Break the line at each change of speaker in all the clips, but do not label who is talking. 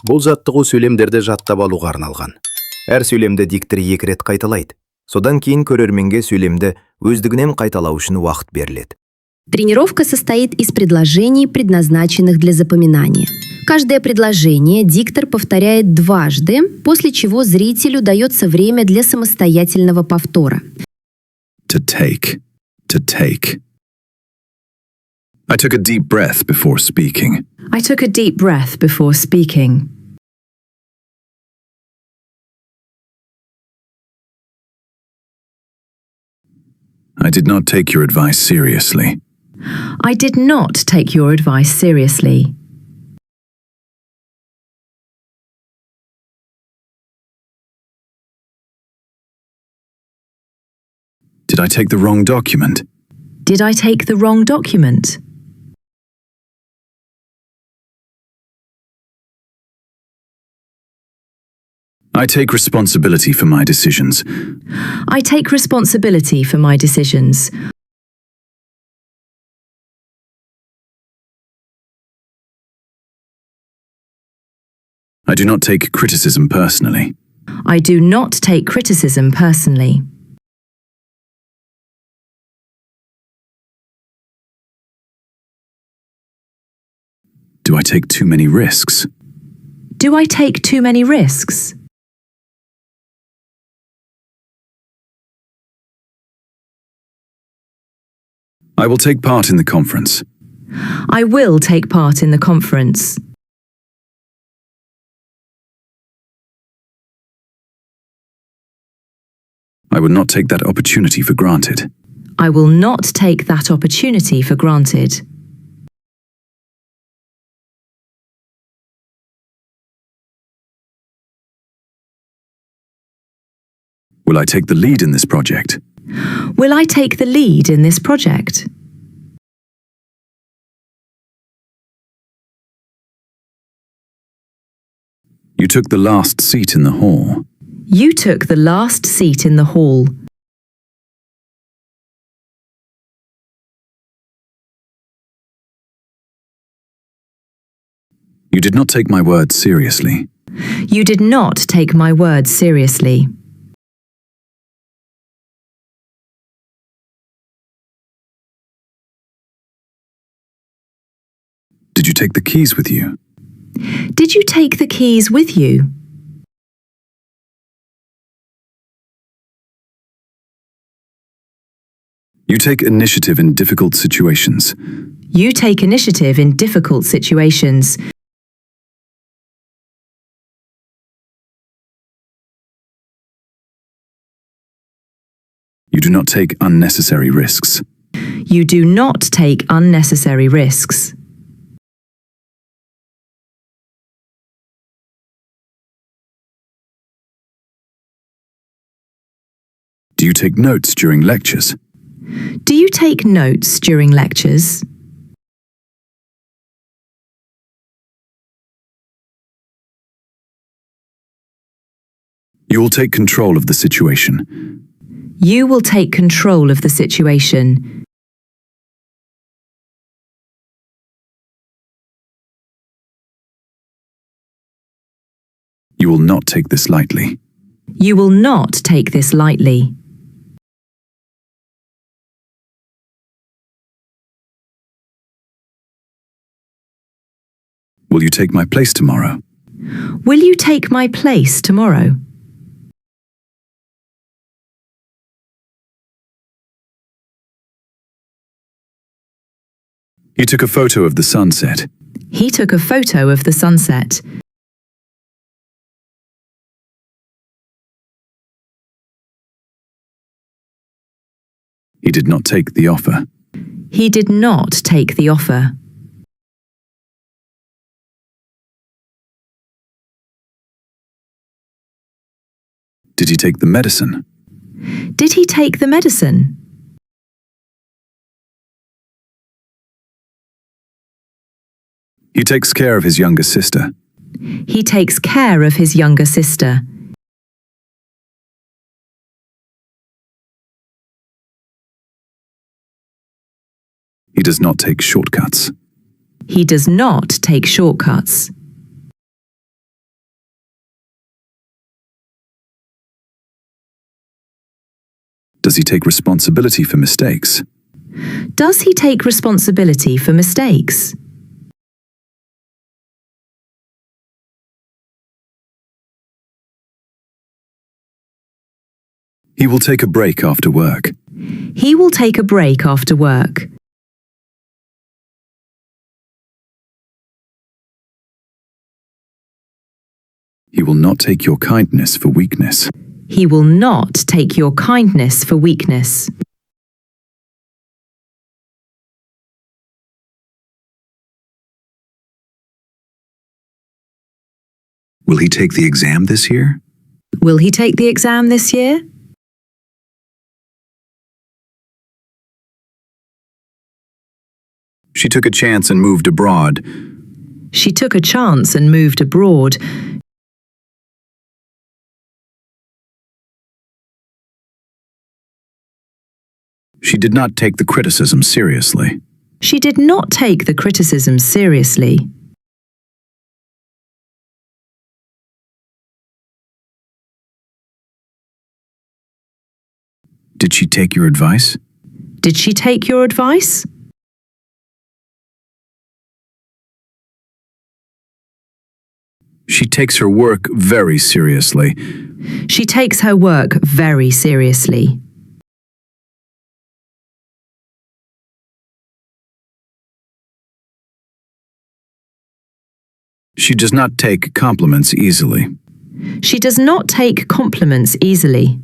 Бұл жаттығу сөйлемдерді жаттап алуға арналған. Әр сөйлемді диктор 2 рет қайталайды. Содан кейін көрерменге сөйлемді өздігінен қайталау үшін уақыт беріледі.
Тренировка состоит из предложений, предназначенных для запоминания. Каждое предложение диктор повторяет дважды, после чего зрителю дается время для самостоятельного повтора.
To take. To take. I took a deep breath before speaking.
I took a deep breath before speaking.
I did not take your advice seriously.
I did not take your advice seriously.
Did I take the wrong document?
Did I take the wrong document?
I take responsibility for my decisions.
I take responsibility for my decisions.
I do not take criticism personally.
I do not take criticism personally.
Do I take too many risks?
Do I take too many risks?
I will take part in the conference.
I will take part in the conference.
I would not take that opportunity for granted.
I will not take that opportunity for granted.
Will I take the lead in this project?
Will I take the lead in this project?
You took the last seat in the hall.
You took the last seat in the hall.
You did not take my words seriously.
You did not take my words seriously.
Did you take the keys with you?
Did you take the keys with you?
You take initiative in difficult situations.
You take initiative in difficult situations.
You do not take unnecessary risks.
You do not take unnecessary risks.
Do you take notes during lectures?
Do you take notes during lectures?
You will take control of the situation.
You will take control of the situation.
You will not take this lightly.
You will not take this lightly.
Will you take my place tomorrow?
Will you take my place tomorrow?
He took a photo of the sunset.
He took a photo of the sunset.
He did not take the offer.
He did not take the offer.
Did he take the medicine?
Did he take the medicine?
He takes care of his younger sister.
He takes care of his younger sister.
He does not take shortcuts.
He does not take shortcuts.
Does he take responsibility for mistakes?
Does he take responsibility for mistakes?
He will take a break after work.
He will take a break after work.
He will not take your kindness for weakness.
He will not take your kindness for weakness.
Will he take the exam this year?
Will he take the exam this year?
She took a chance and moved abroad.
She took a chance and moved abroad.
She did not take the criticism seriously.
She did not take the criticism seriously.
Did she take your advice?
Did she take your advice?
She takes her work very seriously.
She takes her work very seriously.
She does not take compliments easily.
She does not take compliments easily.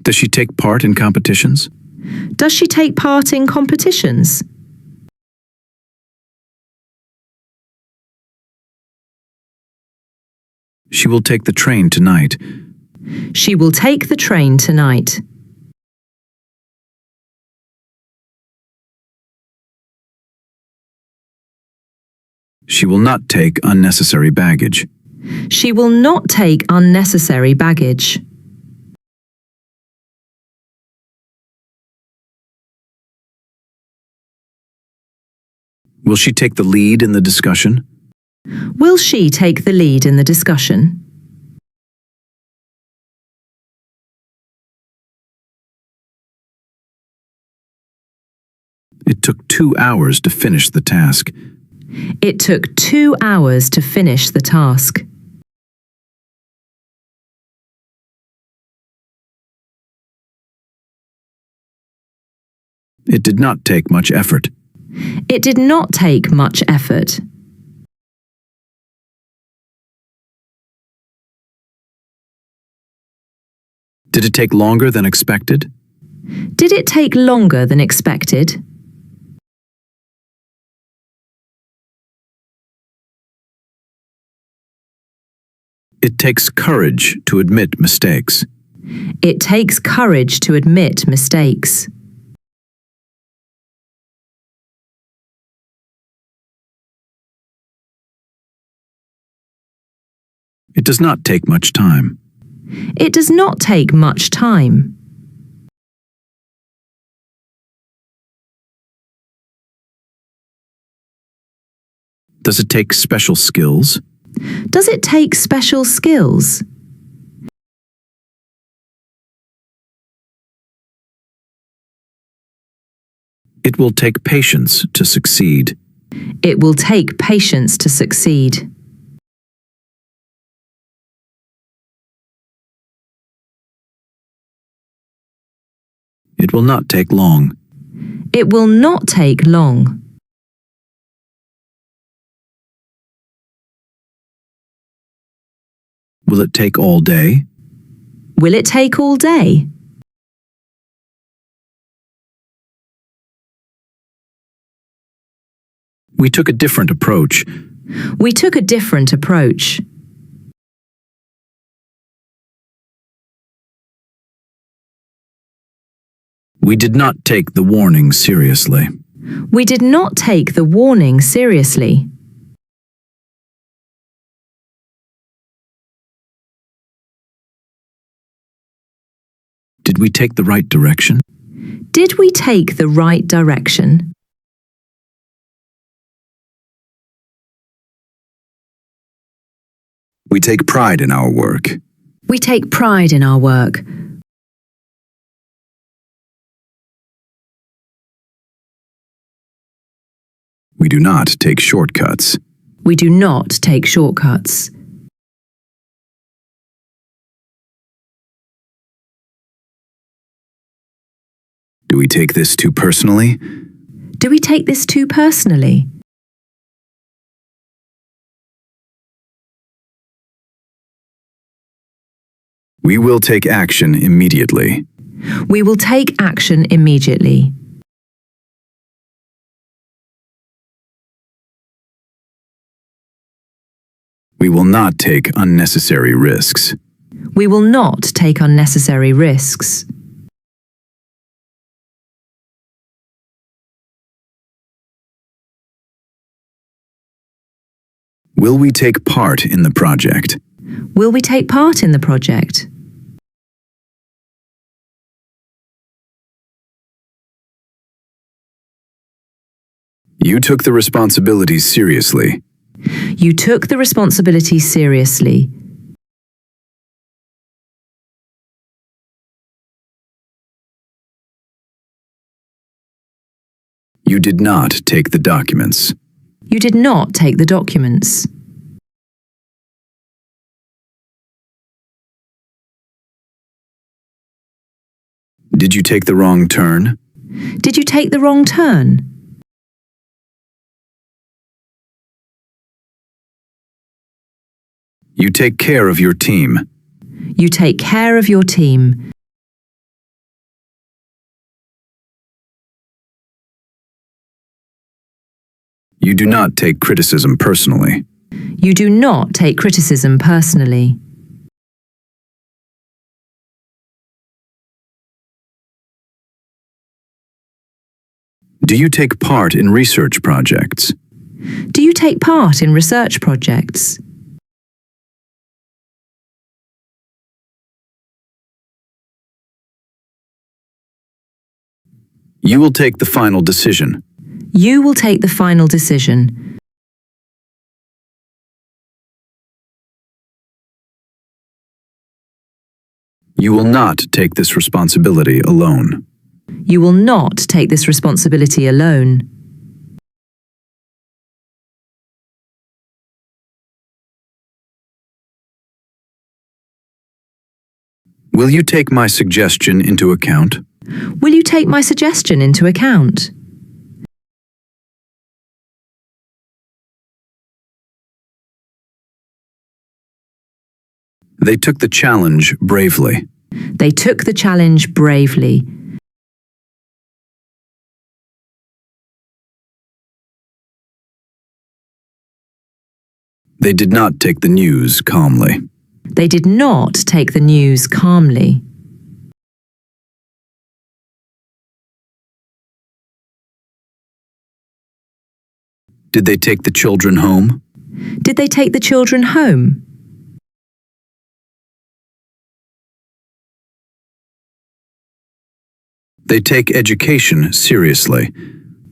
Does she take part in competitions?
Does she take part in competitions?
She will take the train tonight.
She will take the train tonight.
She will not take unnecessary baggage.
She will not take unnecessary baggage.
Will she take the lead in the discussion?
Will she take the lead in the discussion?
It took 2 hours to finish the task.
It took 2 hours to finish the task.
It did not take much effort.
It did not take much effort.
Did it take longer than expected?
Did it take longer than expected?
It takes courage to admit mistakes.
It takes courage to admit mistakes.
It does not take much time.
It does not take much time.
Does it take special skills?
Does it take special skills?
It will take patience to succeed.
It will take patience to succeed.
It will not take long.
It will not take long.
Will it take all day?
Will it take all day?
We took a different approach.
We took a different approach.
We did not take the warning seriously.
We did not take the warning seriously.
Did we take the right direction?
Did we take the right direction?
We take pride in our work.
We take pride in our work.
We do not take shortcuts.
We do not take shortcuts.
Do we take this too personally?
Do we take this too personally?
We will take action immediately.
We will take action immediately.
We will not take unnecessary risks.
We will not take unnecessary risks.
Will we take part in the project?
Will we take part in the project?
You took the responsibilities seriously.
You took the responsibility seriously.
You did not take the documents.
You did not take the documents.
Did you take the wrong turn?
Did you take the wrong turn?
You take care of your team.
You take care of your team.
You do not take criticism personally.
You do not take criticism personally.
Do you take part in research projects?
Do you take part in research projects?
You will take the final decision.
You will take the final decision.
You will not take this responsibility alone.
You will not take this responsibility alone.
Will you take my suggestion into account?
Will you take my suggestion into account?
They took the challenge bravely.
They took the challenge bravely.
They did not take the news calmly.
They did not take the news calmly.
Did they take the children home?
Did they take the children home?
They take education seriously.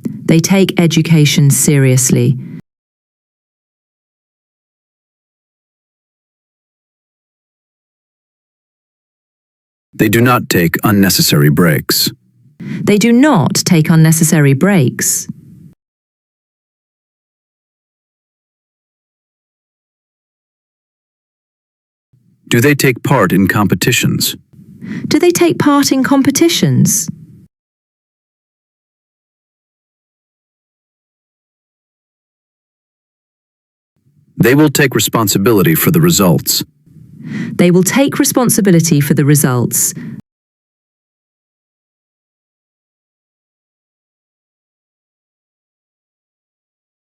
They take education seriously.
They do not take unnecessary breaks.
They do not take unnecessary breaks.
Do they take part in competitions?
Do they take part in competitions?
They will take responsibility for the results.
They will take responsibility for the results.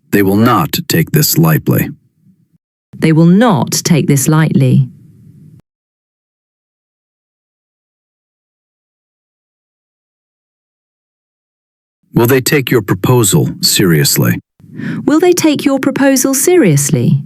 They will not take this lightly.
They will not take this lightly.
Will they take your proposal seriously?
Will they take your proposal seriously?